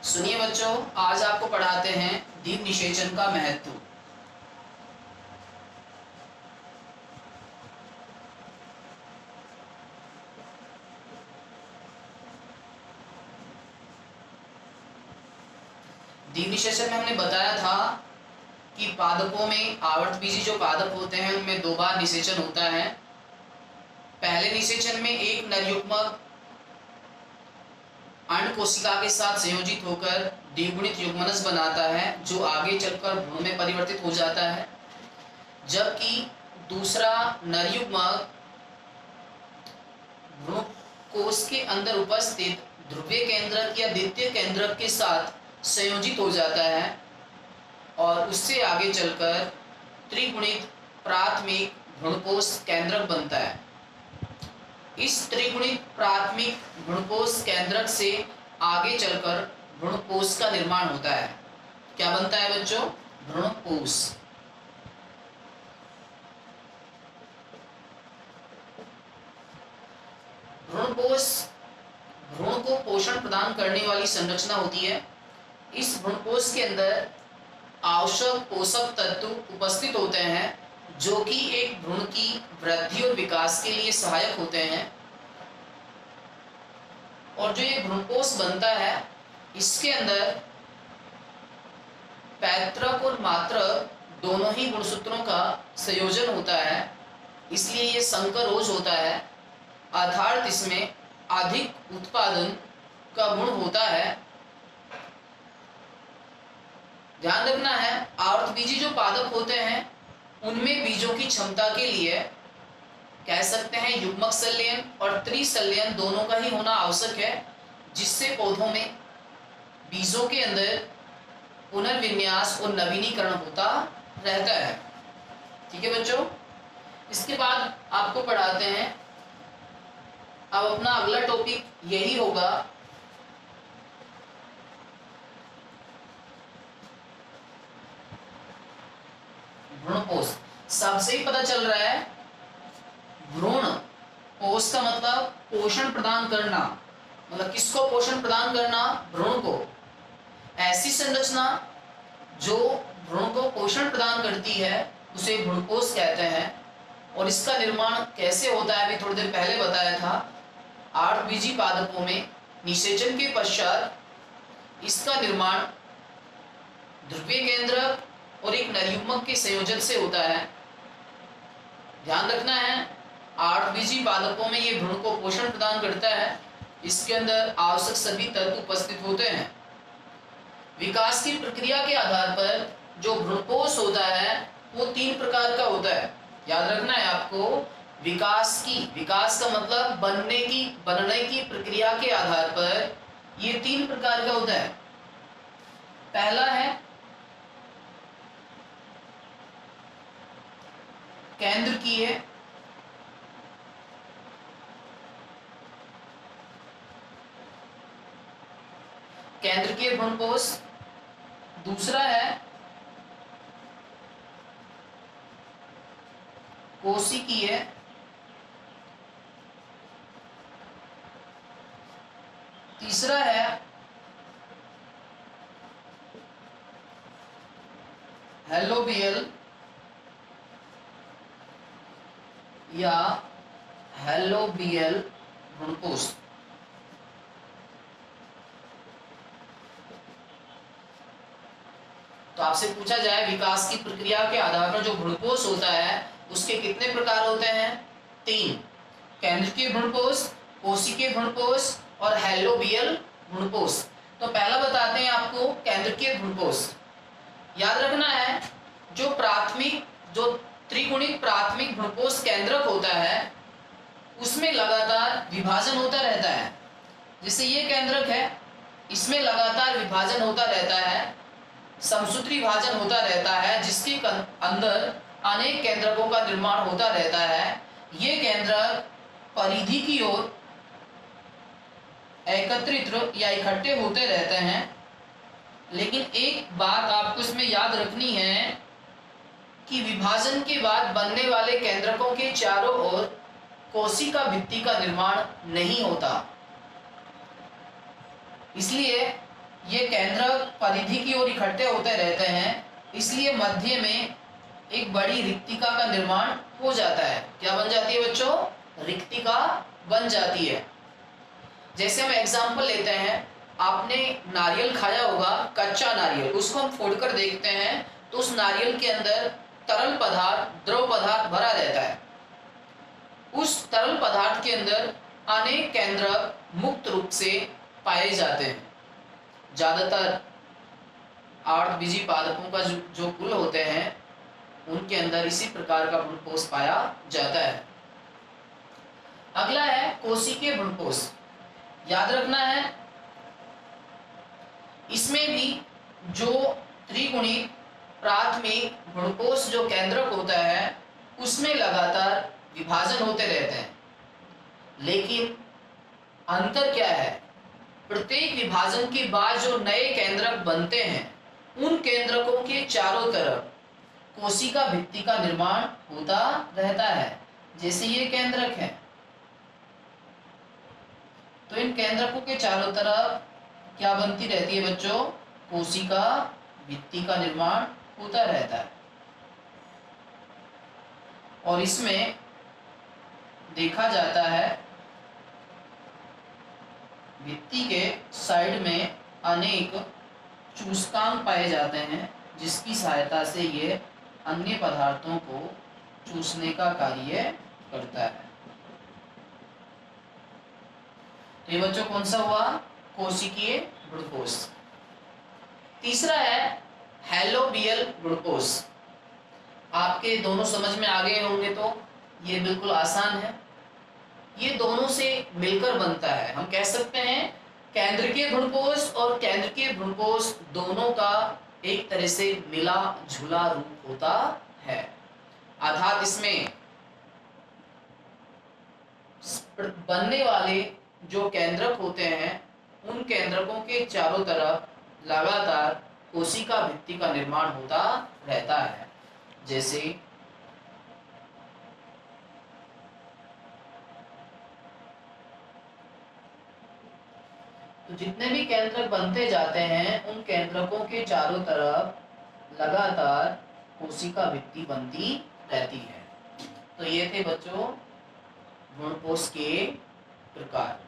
सुनिए बच्चों, आज आपको पढ़ाते हैं दीप निषेचन का महत्व। दीप निषेचन में हमने बताया था कि पादपों में आवर्तबीजी जो पादप होते हैं उनमें 2 बार निषेचन होता है। पहले निषेचन में एक नरयुग्मक अंड कोशिका के साथ संयोजित होकर द्विगुणित युग्मनज बनाता है जो आगे चलकर भ्रूण में परिवर्तित हो जाता है, जबकि दूसरा नरयुग्मक भ्रूण कोश के अंदर उपस्थित ध्रुवीय केंद्रक या द्वितीय केंद्रक के साथ संयोजित हो जाता है और उससे आगे चलकर त्रिगुणित प्राथमिक भ्रूणकोश केंद्रक बनता है। इस त्रिगुणित प्राथमिक भ्रूणकोश केंद्रक से आगे चलकर भ्रूणकोश का निर्माण होता है। क्या बनता है बच्चों? भ्रूणकोश। भ्रूणकोश भ्रूण को पोषण प्रदान करने वाली संरचना होती है। इस भ्रूणकोश के अंदर आवश्यक पोषक तत्व उपस्थित होते हैं जो कि एक भ्रूण की वृद्धि और विकास के लिए सहायक होते हैं। और जो ये भ्रूणकोश बनता है इसके अंदर पैतृक और मात्रक दोनों ही गुणसूत्रों का संयोजन होता है, इसलिए ये संकरोज होता है, अर्थात इसमें अधिक उत्पादन का गुण होता है। ध्यान रखना है, आवर्तबीजी जो पादप होते हैं उनमें बीजों की क्षमता के लिए कह सकते हैं युग्मक संलयन और त्रिसंलयन दोनों का ही होना आवश्यक है, जिससे पौधों में बीजों के अंदर पुनर्विन्यास और नवीनीकरण होता रहता है। ठीक है बच्चों, इसके बाद आपको पढ़ाते हैं, अब अपना अगला टॉपिक यही होगा भ्रूणकोश। सबसे ही पता चल रहा है भ्रूण कोश का मतलब पोषण प्रदान करना, मतलब किसको पोषण प्रदान करना? भ्रूण को। ऐसी संरचना जो भ्रूण को पोषण प्रदान करती है उसे भ्रूणकोश कहते हैं। और इसका निर्माण कैसे होता है अभी थोड़ी देर पहले बताया था। आवर्तबीजी पादपों में निषेचन के पश्चात इसका निर्माण ध्रुवीय केंद्रक और एक नरयुग्मक के संयोजन से होता है। ध्यान रखना है, आवर्तबीजी पादपों में ये भ्रूण को पोषण प्रदान करता है, इसके अंदर आवश्यक सभी तत्व उपस्थित होते हैं। विकास की प्रक्रिया के आधार पर जो भ्रूणकोश होता है वो 3 प्रकार का होता है। याद रखना है आपको, विकास का मतलब बनने की प्रक्रिया के आधार पर ये 3 प्रकार का होता है। पहला है केंद्रकीय, केंद्रकीय भ्रूणकोश। दूसरा है कोशिकीय, तीसरा है हेलोबियल या हेलोबियल भ्रूणकोश। तो आपसे पूछा जाए विकास की प्रक्रिया के आधार पर जो भ्रूणकोश होता है उसके कितने प्रकार होते हैं? 3, केंद्रकीय भ्रूणकोश, कोशिकीय भ्रूणकोश और हेलोबियल भ्रूणकोश। तो पहला बताते हैं आपको केंद्रकीय भ्रूणकोश। याद रखना है, जो त्रिगुणित प्राथमिक भ्रूणकोश केंद्रक होता है उसमें लगातार विभाजन होता रहता है। जैसे ये केंद्रक है, इसमें लगातार विभाजन होता रहता है, समसूत्री विभाजन होता रहता है, जिसके अंदर अनेक केंद्रकों का निर्माण होता रहता है। ये केंद्रक परिधि की ओर एकत्रित या इकट्ठे होते रहते हैं। लेकिन एक बात आपको इसमें याद रखनी है कि विभाजन के बाद बनने वाले केंद्रकों के चारों ओर कोशिका भित्ति का निर्माण नहीं होता। इसलिए ये केंद्रक परिधि की ओर इकट्ठे होते रहते हैं, इसलिए मध्य में एक बड़ी रिक्तिका का निर्माण हो जाता है। क्या बन जाती है बच्चों? रिक्तिका बन जाती है। जैसे हम एग्जाम्पल लेते हैं, आपने नारियल खाया होगा, कच्चा नारियल, उसको हम फोड़कर देखते हैं तो उस नारियल के अंदर तरल पदार्थ, द्रव पदार्थ भरा रहता है। उस तरल पदार्थ के अंदर अनेक केंद्रक मुक्त रूप से पाए जाते हैं। ज्यादातर आवर्तबीजी पादपों का जो कुल होते हैं उनके अंदर इसी प्रकार का भ्रूणपोष पाया जाता है। अगला है कोशिकीय भ्रूणपोष। याद रखना है, इसमें भी जो त्रिगुणित प्राथमिक भ्रूणपोष जो केंद्रक होता है उसमें लगातार विभाजन होते रहते हैं, लेकिन अंतर क्या है? प्रत्येक विभाजन के बाद जो नए केंद्रक बनते हैं उन केंद्रकों के चारों तरफ कोशिका भित्ति का निर्माण होता रहता है। जैसे ये केंद्रक है तो इन केंद्रकों के चारों तरफ क्या बनती रहती है बच्चों? कोशिका भित्ति का निर्माण होता रहता है। और इसमें देखा जाता है भित्ति के साइड में अनेक चूसकांग पाए जाते हैं, जिसकी सहायता से ये अन्य पदार्थों को चूसने का कार्य करता है। तो ये बच्चों कौन सा हुआ? कोशिकीय भ्रूणपोष। तीसरा है हैलोबियल भ्रूणपोष। आपके दोनों समझ में आ गए होंगे तो ये बिल्कुल आसान है। ये दोनों से मिलकर बनता है। हम कह सकते हैं केंद्रकीय भ्रूणपोष और केंद्रकीय भ्रूणपोष दोनों का एक तरह से मिला जुला रूप होता है। अर्थात इसमें बनने वाले जो केंद्रक होते हैं उन केंद्रकों के चारों तरफ लगातार कोशिका भित्ति का निर्माण होता रहता है। जैसे तो जितने भी केंद्रक बनते जाते हैं उन केंद्रकों के चारों तरफ लगातार कोशिका भित्ति बनती रहती है। तो ये थे बच्चों भ्रूणपोष के प्रकार।